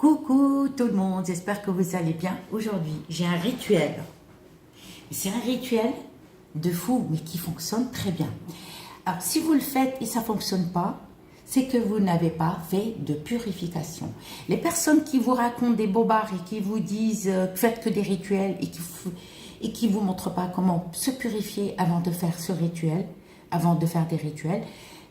Coucou tout le monde, j'espère que vous allez bien. Aujourd'hui, j'ai un rituel. C'est un rituel de fou, mais qui fonctionne très bien. Alors, si vous le faites et ça ne fonctionne pas, c'est que vous n'avez pas fait de purification. Les personnes qui vous racontent des bobards et qui vous disent faites que des rituels et qui vous montrent pas comment se purifier avant de faire ce rituel, avant de faire des rituels,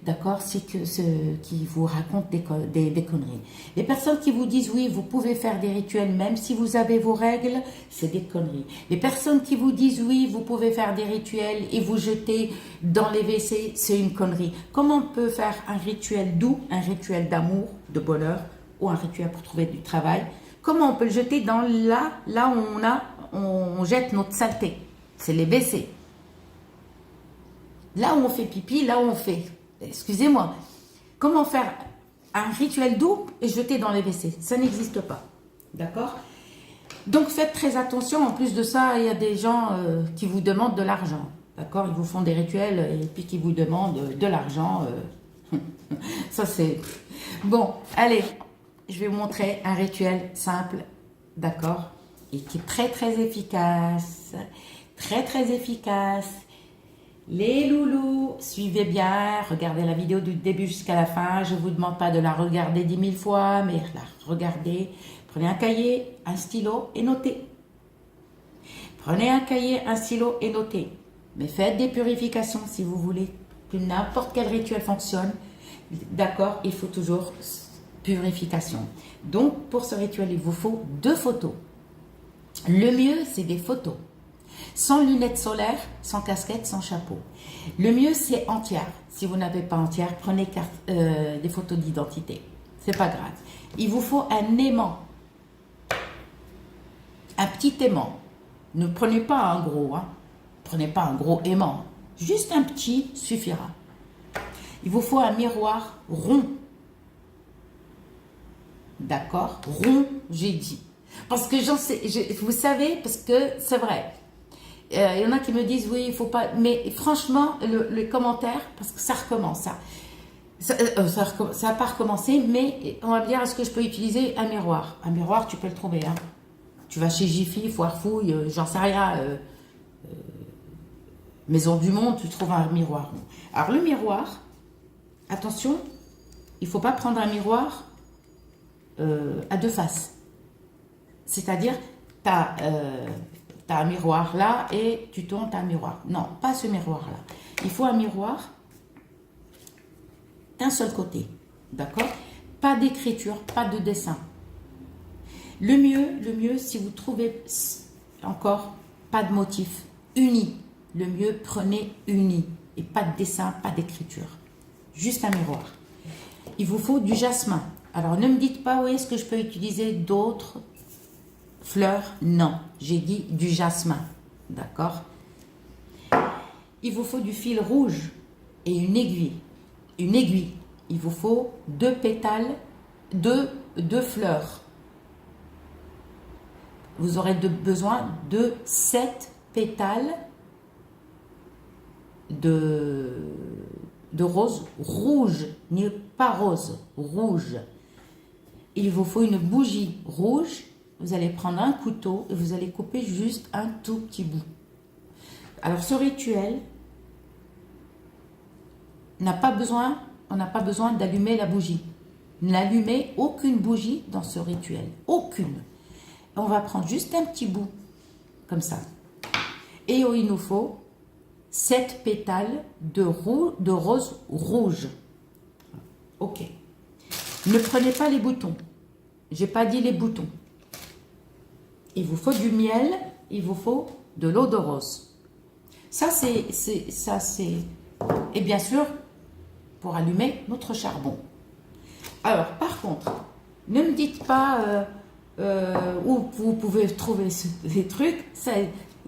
d'accord, c'est que ceux qui vous racontent des conneries. Les personnes qui vous disent oui, vous pouvez faire des rituels même si vous avez vos règles, c'est des conneries. Les personnes qui vous disent oui, vous pouvez faire des rituels et vous jeter dans les WC, c'est une connerie. Comment on peut faire un rituel doux, un rituel d'amour, de bonheur, ou un rituel pour trouver du travail? Comment on peut le jeter dans là où on jette notre saleté? C'est les WC. Là où on fait pipi, là où on fait... Excusez-moi, comment faire un rituel doux et jeter dans les WC? Ça n'existe pas, d'accord? Donc faites très attention. En plus de ça, il y a des gens qui vous demandent de l'argent, d'accord? Ils vous font des rituels et puis qui vous demandent de l'argent. Ça c'est... Bon, allez, je vais vous montrer un rituel simple, d'accord? Et qui est très très efficace, très très efficace. Les loulous, suivez bien, regardez la vidéo du début jusqu'à la fin. Je ne vous demande pas de la regarder 10 000 fois, mais la regardez. Prenez un cahier, un stylo et notez. Prenez un cahier, un stylo et notez. Mais faites des purifications si vous voulez que n'importe quel rituel fonctionne. D'accord, il faut toujours purification. Donc, pour ce rituel, il vous faut 2 photos. Le mieux, c'est des photos. Sans lunettes solaires, sans casquette, sans chapeau. Le mieux, c'est entière. Si vous n'avez pas entière, prenez des photos d'identité. C'est pas grave. Il vous faut un aimant. Un petit aimant. Ne prenez pas un gros. Prenez pas un gros aimant. Juste un petit suffira. Il vous faut un miroir rond. D'accord? Rond, j'ai dit. Parce que j'en sais, vous savez, parce que c'est vrai. Il y en a qui me disent oui, il faut pas. Mais franchement, les commentaires, parce que ça recommence, ça n'a pas recommencé, mais on va me dire est-ce que je peux utiliser un miroir? Un miroir, tu peux le trouver. Tu vas chez Jiffy, Foire Fouille, j'en sais rien. Maison du Monde, tu trouves un miroir. Alors le miroir, attention, il ne faut pas prendre un miroir à 2 faces. C'est-à-dire, tu as un miroir là et tu tournes, tu as un miroir. Non, pas ce miroir-là. Il faut un miroir d'un seul côté. D'accord? Pas d'écriture, pas de dessin. Le mieux, si vous trouvez encore pas de motif, uni. Le mieux, prenez uni. Et pas de dessin, pas d'écriture. Juste un miroir. Il vous faut du jasmin. Alors, ne me dites pas, oui, est-ce que je peux utiliser d'autres fleurs? Non, j'ai dit du jasmin, d'accord? Il vous faut du fil rouge et une aiguille. Une aiguille. Il vous faut 2 pétales, 2 fleurs. Vous aurez besoin de 7 pétales de rose rouge, pas rose, rouge. Il vous faut une bougie rouge. Vous allez prendre un couteau et vous allez couper juste un tout petit bout. Alors ce rituel on n'a pas besoin d'allumer la bougie. N'allumez aucune bougie dans ce rituel. Aucune. On va prendre juste un petit bout, comme ça. Et il nous faut 7 pétales de rose rouge. Ok. Ne prenez pas les boutons. J'ai pas dit les boutons. Il vous faut du miel, il vous faut de l'eau de rose. Ça, c'est... Et bien sûr, pour allumer notre charbon. Alors, par contre, ne me dites pas où vous pouvez trouver ces trucs.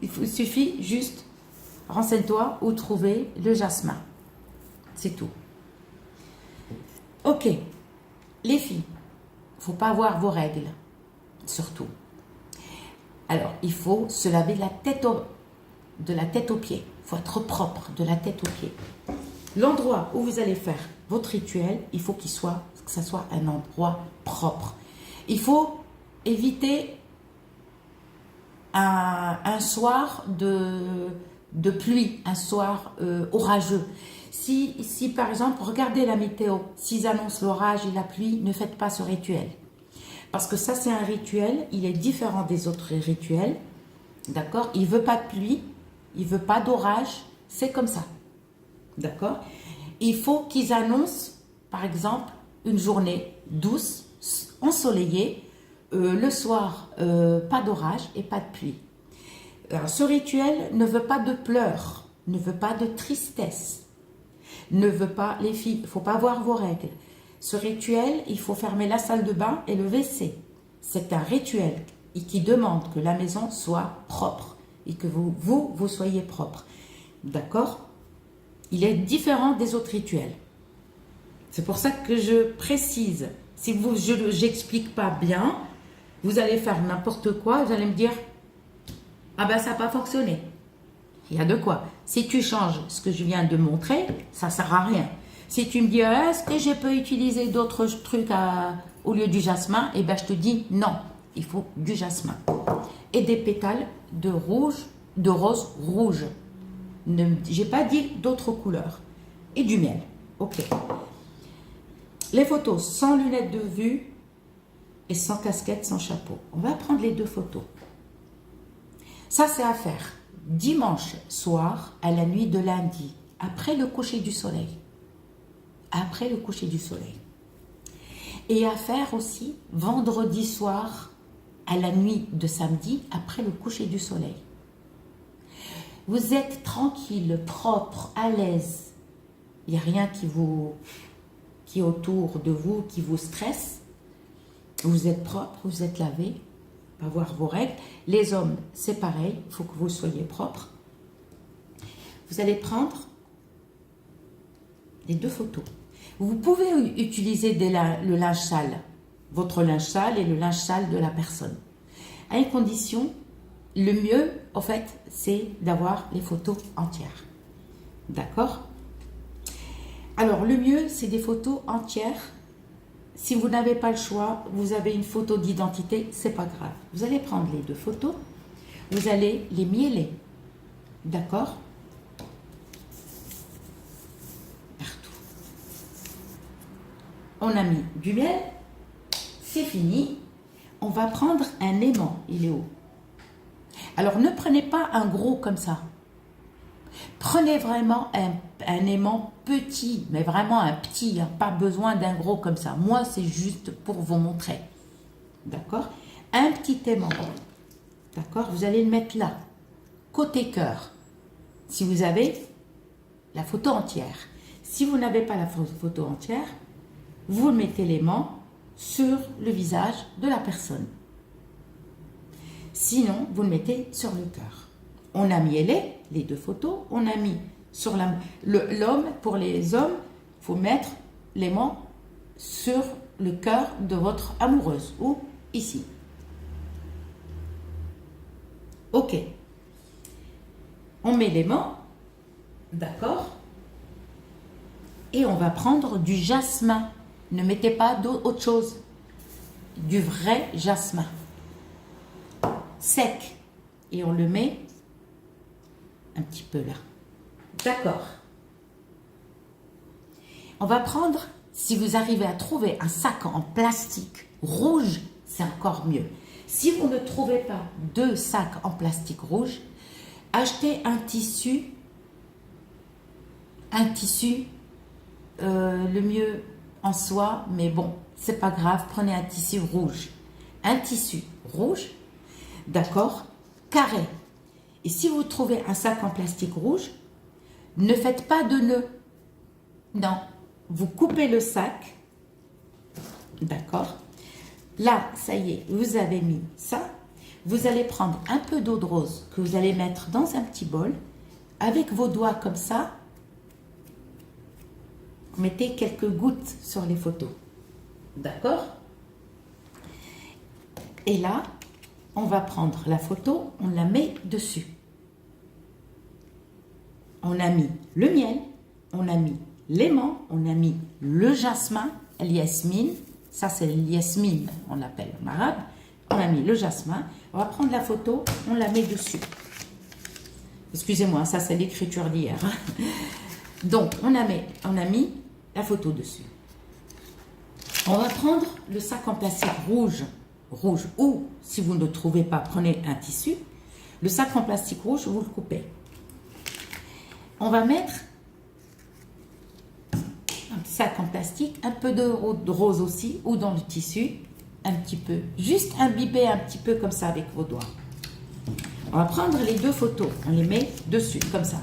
Il suffit juste, renseigne-toi où trouver le jasmin. C'est tout. Ok. Les filles, il ne faut pas avoir vos règles, surtout. Alors, il faut se laver de la tête aux pieds. Il faut être propre de la tête aux pieds. L'endroit où vous allez faire votre rituel, il faut que ça soit un endroit propre. Il faut éviter un soir de pluie, un soir orageux. Si par exemple, regardez la météo, s'ils annoncent l'orage et la pluie, ne faites pas ce rituel. Parce que ça, c'est un rituel, il est différent des autres rituels. D'accord? Il ne veut pas de pluie, il ne veut pas d'orage, c'est comme ça. D'accord? Il faut qu'ils annoncent, par exemple, une journée douce, ensoleillée, le soir, pas d'orage et pas de pluie. Alors, ce rituel ne veut pas de pleurs, ne veut pas de tristesse, ne veut pas, les filles, il ne faut pas voir vos règles. Ce rituel, il faut fermer la salle de bain et le WC. C'est un rituel qui demande que la maison soit propre et que vous soyez propre. D'accord? Il est différent des autres rituels. C'est pour ça que je précise. Si je n'explique pas bien, vous allez faire n'importe quoi, vous allez me dire « Ah ben ça n'a pas fonctionné ». Il y a de quoi. Si tu changes ce que je viens de montrer, ça ne sert à rien. Si tu me dis « Est-ce que je peux utiliser d'autres trucs au lieu du jasmin ?» Eh bien je te dis non, il faut du jasmin. Et des pétales de rose rouge. Je n'ai pas dit d'autres couleurs. Et du miel. Ok. Les photos sans lunettes de vue et sans casquette, sans chapeau. On va prendre les deux photos. Ça, c'est à faire dimanche soir à la nuit de lundi, après le coucher du soleil. Après le coucher du soleil. Et à faire aussi vendredi soir à la nuit de samedi, après le coucher du soleil. Vous êtes tranquille, propre, à l'aise. Il n'y a rien qui est autour de vous, qui vous stresse. Vous êtes propre, vous êtes lavé, pas voir vos règles. Les hommes, c'est pareil, il faut que vous soyez propre. Vous allez prendre les deux photos. Vous pouvez utiliser le linge sale, votre linge sale et le linge sale de la personne. À une condition, le mieux, en fait, c'est d'avoir les photos entières. D'accord? Alors, le mieux, c'est des photos entières. Si vous n'avez pas le choix, vous avez une photo d'identité, c'est pas grave. Vous allez prendre les deux photos, vous allez les mieler. D'accord? Partout. On a mis du miel, c'est fini. On va prendre un aimant, il est où? Alors, ne prenez pas un gros comme ça. Prenez vraiment un aimant petit, mais vraiment un petit, hein, pas besoin d'un gros comme ça. Moi, c'est juste pour vous montrer. D'accord? Un petit aimant. D'accord? Vous allez le mettre là, côté cœur. Si vous avez la photo entière. Si vous n'avez pas la photo entière, vous mettez l'aimant sur le visage de la personne. Sinon, vous le mettez sur le cœur. On a mielé les deux photos, on a mis sur l'homme, pour les hommes, il faut mettre l'aimant sur le cœur de votre amoureuse, ou ici. Ok. On met l'aimant, d'accord? Et on va prendre du jasmin. Ne mettez pas d'autre chose. Du vrai jasmin. Sec. Et on le met un petit peu là. D'accord. On va prendre, si vous arrivez à trouver un sac en plastique rouge, c'est encore mieux. Si vous ne trouvez pas deux sacs en plastique rouge, achetez un tissu, le mieux en soie, mais bon, c'est pas grave, prenez un tissu rouge. Un tissu rouge, d'accord, carré. Et si vous trouvez un sac en plastique rouge, ne faites pas de nœud. Non, vous coupez le sac, d'accord. Là, ça y est, vous avez mis ça. Vous allez prendre un peu d'eau de rose que vous allez mettre dans un petit bol. Avec vos doigts comme ça, mettez quelques gouttes sur les photos. D'accord? Et là, on va prendre la photo, on la met dessus. On a mis le miel, on a mis l'aimant, on a mis le jasmin, l'yasmine, Ça, c'est l'yasmine, on l'appelle en arabe. On a mis le jasmin. On va prendre la photo, on la met dessus. Excusez-moi, ça, c'est l'écriture d'hier. Donc, on a mis la photo dessus. On va prendre le sac en plastique rouge, ou si vous ne le trouvez pas, prenez un tissu. Le sac en plastique rouge, vous le coupez. On va mettre un petit sac en plastique, un peu de rose aussi, ou dans le tissu, un petit peu. Juste imbiber un petit peu comme ça avec vos doigts. On va prendre les deux photos, on les met dessus, comme ça.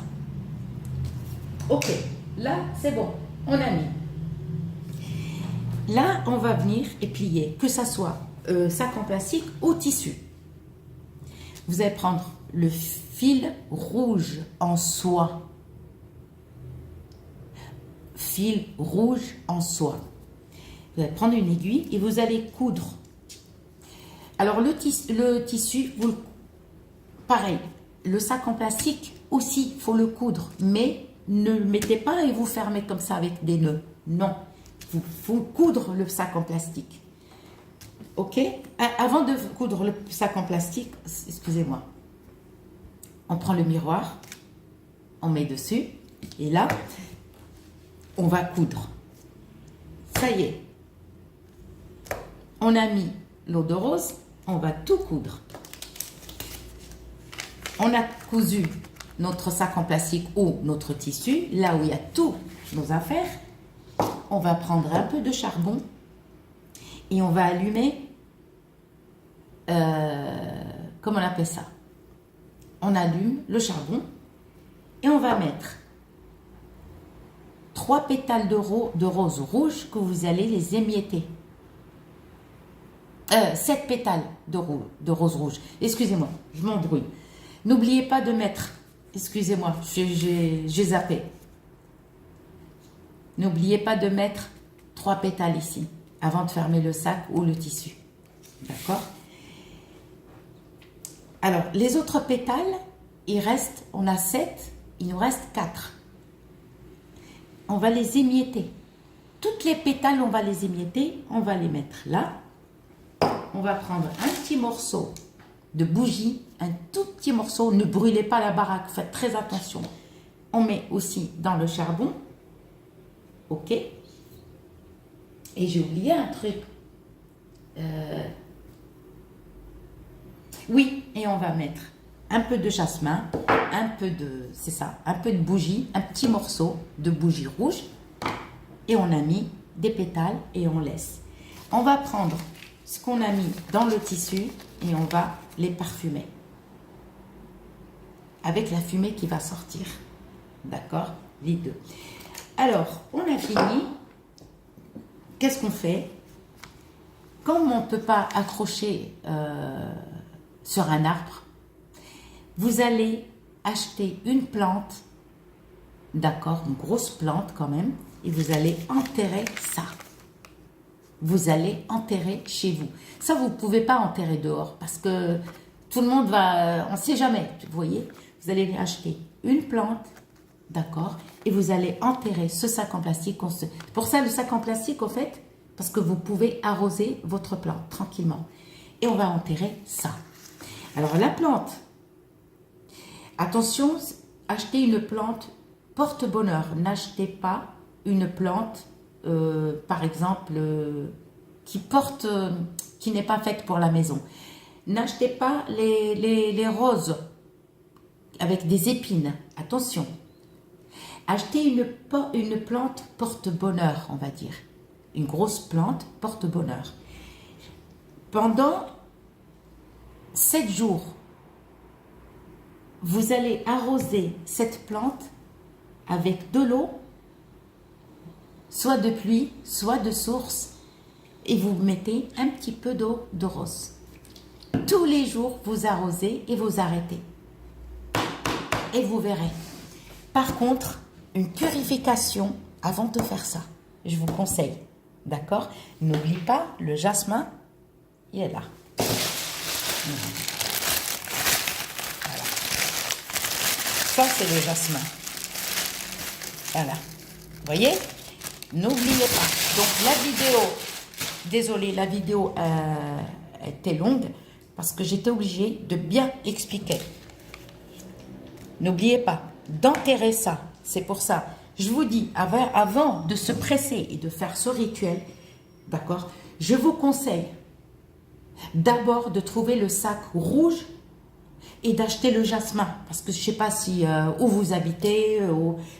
Ok, là, c'est bon, on a mis. Là, on va venir et plier, que ça soit sac en plastique ou tissu. Vous allez prendre le fil rouge en soie. Fil rouge en soie. Vous allez prendre une aiguille et vous allez coudre. Alors, le tissu, pareil, le sac en plastique aussi, il faut le coudre, mais ne le mettez pas et vous fermez comme ça avec des nœuds. Non. Il faut coudre le sac en plastique. Ok? Avant de coudre le sac en plastique, excusez-moi, on prend le miroir, on met dessus, et là, on va coudre. Ça y est. On a mis l'eau de rose, on va tout coudre. On a cousu notre sac en plastique ou notre tissu, là où il y a tous nos affaires. On va prendre un peu de charbon et on va allumer, comment on appelle ça? On allume le charbon et on va mettre 3 pétales de rose rouge que vous allez les émietter. 7 pétales de rose rouge. Excusez-moi, je m'embrouille. N'oubliez pas de mettre, excusez-moi, j'ai zappé. N'oubliez pas de mettre 3 pétales ici, avant de fermer le sac ou le tissu. D'accord? Alors, les autres pétales, il reste, on a 7, il nous reste 4. On va les émietter. Toutes les pétales, on va les émietter, on va les mettre là. On va prendre un petit morceau de bougie, un tout petit morceau, ne brûlez pas la baraque, faites très attention. On met aussi dans le charbon. Ok. Et j'ai oublié un truc. Oui, et on va mettre un peu de jasmin, un peu de, c'est ça, un peu de bougie, un petit morceau de bougie rouge. Et on a mis des pétales et on laisse. On va prendre ce qu'on a mis dans le tissu et on va les parfumer. Avec la fumée qui va sortir. D'accord? Les deux. Alors, on a fini. Qu'est-ce qu'on fait? Comme on ne peut pas accrocher sur un arbre, vous allez acheter une plante, d'accord, une grosse plante quand même, et vous allez enterrer ça. Vous allez enterrer chez vous. Ça, vous ne pouvez pas enterrer dehors parce que tout le monde va, on ne sait jamais, vous voyez. Vous allez acheter une plante, d'accord, et vous allez enterrer ce sac en plastique. Pour ça, le sac en plastique, en fait, parce que vous pouvez arroser votre plante tranquillement. Et on va enterrer ça. Alors, la plante, attention, achetez une plante porte-bonheur. N'achetez pas une plante, par exemple, qui n'est pas faite pour la maison. N'achetez pas les roses avec des épines. Attention. Achetez une plante porte-bonheur, on va dire. Une grosse plante porte-bonheur. Pendant 7 jours, vous allez arroser cette plante avec de l'eau, soit de pluie, soit de source, et vous mettez un petit peu d'eau de rose. Tous les jours, vous arrosez et vous arrêtez. Et vous verrez. Par contre, une purification avant de faire ça, je vous conseille. D'accord? N'oublie pas, le jasmin, il est là. Voilà. Ça, c'est le jasmin. Voilà. Vous voyez? N'oubliez pas. Donc, la vidéo Désolée, la vidéo était longue parce que j'étais obligée de bien expliquer. N'oubliez pas d'enterrer ça. C'est pour ça. Je vous dis, avant de se presser et de faire ce rituel, d'accord, je vous conseille d'abord de trouver le sac rouge et d'acheter le jasmin. Parce que je ne sais pas si où vous habitez,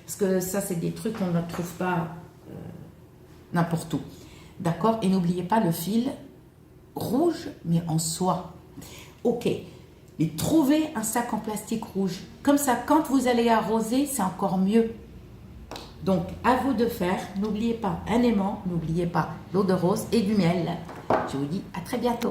parce que ça, c'est des trucs qu'on ne trouve pas n'importe où. D'accord? Et n'oubliez pas le fil rouge, mais en soie. Ok. Mais trouvez un sac en plastique rouge. Comme ça, quand vous allez arroser, c'est encore mieux. Donc, à vous de faire. N'oubliez pas un aimant, n'oubliez pas l'eau de rose et du miel. Je vous dis à très bientôt.